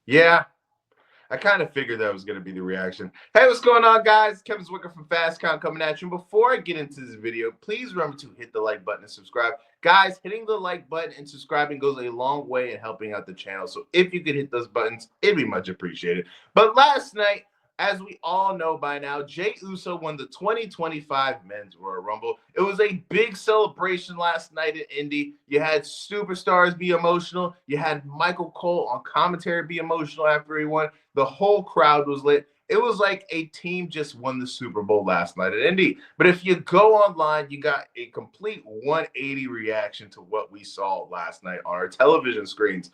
Yeah, I kind of figured that was going to be the reaction. Hey, what's going on, guys? Kevin Zwicker from Fast Count coming at you. Before I get into this video, please remember to hit the like button and subscribe. Guys, hitting the like button and subscribing goes a long way in helping out the channel. So if you could hit those buttons, it'd be much appreciated. But last night, as we all know by now, Jey Uso won the 2025 Men's Royal Rumble. It was a big celebration last night at Indy. You had superstars be emotional. You had Michael Cole on commentary be emotional after he won. The whole crowd was lit. It was like a team just won the Super Bowl last night at Indy. But if you go online, you got a complete 180 reaction to what we saw last night on our television screens.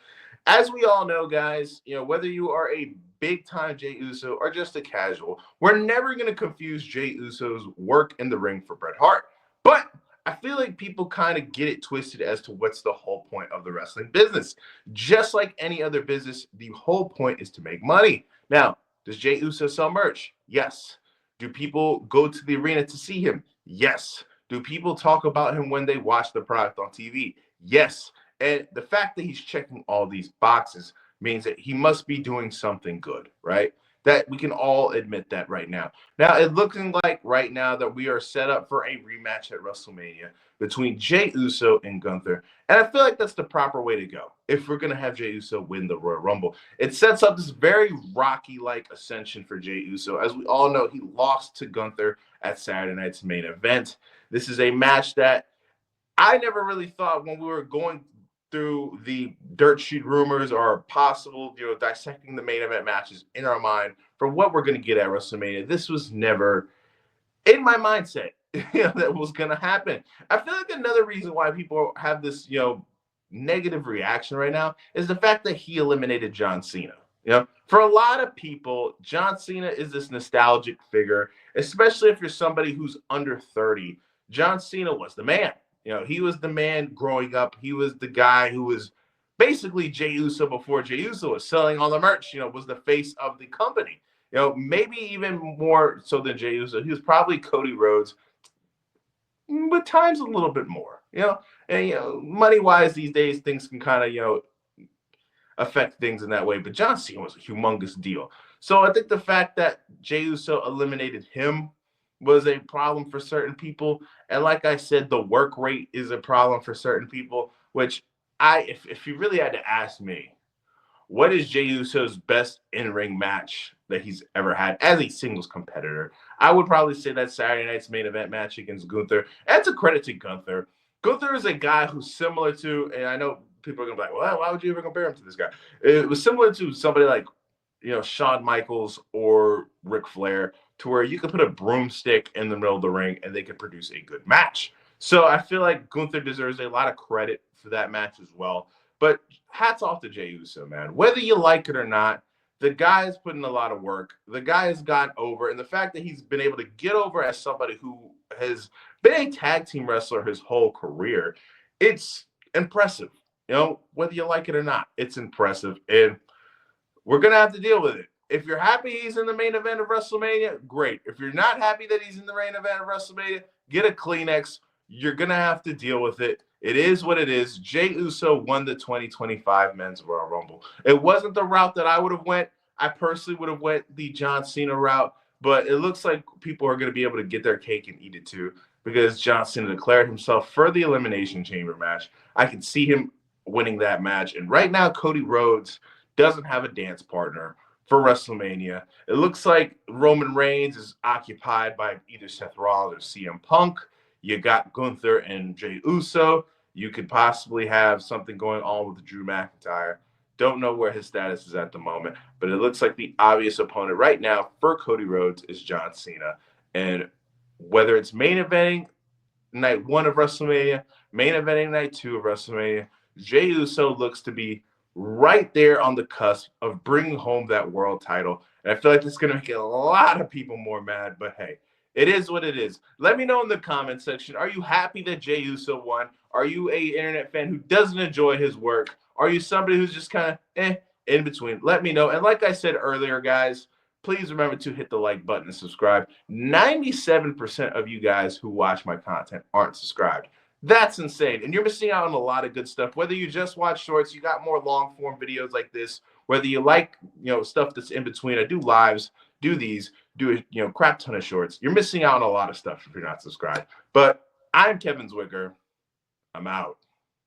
As we all know, guys, whether you are a big time Jey Uso or just a casual, we're never going to confuse Jey Uso's work in the ring for Bret Hart. But I feel like people kind of get it twisted as to what's the whole point of the wrestling business. Just like any other business, the whole point is to make money. Now, does Jey Uso sell merch? Yes. Do people go to the arena to see him? Yes. Do people talk about him when they watch the product on TV? Yes. And the fact that he's checking all these boxes means that he must be doing something good, right? That we can all admit that right now. Now, it's looking like right now that we are set up for a rematch at WrestleMania between Jey Uso and Gunther. And I feel like that's the proper way to go if we're going to have Jey Uso win the Royal Rumble. It sets up this very Rocky-like ascension for Jey Uso. As we all know, he lost to Gunther at Saturday night's main event. This is a match that I never really thought when we were going through the dirt sheet rumors or possible, dissecting the main event matches in our mind for what we're going to get at WrestleMania. This was never in my mindset that was going to happen. I feel like another reason why people have this, negative reaction right now is the fact that he eliminated John Cena. For a lot of people, John Cena is this nostalgic figure, especially if you're somebody who's under 30. John Cena was the man. He was the man growing up. He was the guy who was basically Jey Uso before Jey Uso was selling all the merch, was the face of the company. Maybe even more so than Jey Uso. He was probably Cody Rhodes, but times a little bit more, And, money-wise these days, things can kind of, affect things in that way. But John Cena was a humongous deal. So I think the fact that Jey Uso eliminated him was a problem for certain people. And like I said, the work rate is a problem for certain people, which if you really had to ask me, what is Jey Uso's best in-ring match that he's ever had as a singles competitor? I would probably say that Saturday night's main event match against Gunther. And it's a credit to Gunther. Gunther is a guy who's similar to, and I know people are going to be like, well, why would you ever compare him to this guy? It was similar to somebody like, Shawn Michaels or Ric Flair, to where you could put a broomstick in the middle of the ring and they could produce a good match. So I feel like Gunther deserves a lot of credit for that match as well. But hats off to Jey Uso, man. Whether you like it or not, the guy has put in a lot of work. The guy has gotten over. And the fact that he's been able to get over as somebody who has been a tag team wrestler his whole career, it's impressive. Whether you like it or not, it's impressive. And we're going to have to deal with it. If you're happy he's in the main event of WrestleMania, great. If you're not happy that he's in the main event of WrestleMania, get a Kleenex. You're going to have to deal with it. It is what it is. Jey Uso won the 2025 Men's Royal Rumble. It wasn't the route that I would have went. I personally would have went the John Cena route, but it looks like people are going to be able to get their cake and eat it too, because John Cena declared himself for the Elimination Chamber match. I can see him winning that match. And right now, Cody Rhodes doesn't have a dance partner for WrestleMania. It looks like Roman Reigns is occupied by either Seth Rollins or CM Punk. You got Gunther and Jey Uso. You could possibly have something going on with Drew McIntyre. Don't know where his status is at the moment, but it looks like the obvious opponent right now for Cody Rhodes is John Cena. And whether it's main eventing night 1 of WrestleMania, main eventing night 2 of WrestleMania, Jey Uso looks to be right there on the cusp of bringing home that world title. And I feel like it's going to make a lot of people more mad, but hey, it is what it is. Let me know in the comment section, are you happy that Jey Uso won? Are you a internet fan who doesn't enjoy his work? Are you somebody who's just kind of in between? Let me know. And like I said earlier, guys, please remember to hit the like button and subscribe. 97% of you guys who watch my content aren't subscribed. That's insane. And you're missing out on a lot of good stuff. Whether you just watch shorts, you got more long form videos like this, Whether you like, stuff that's in between, I do lives, do these, do a crap ton of shorts. You're missing out on a lot of stuff if you're not subscribed. But I'm Kevin Zwicker. I'm out.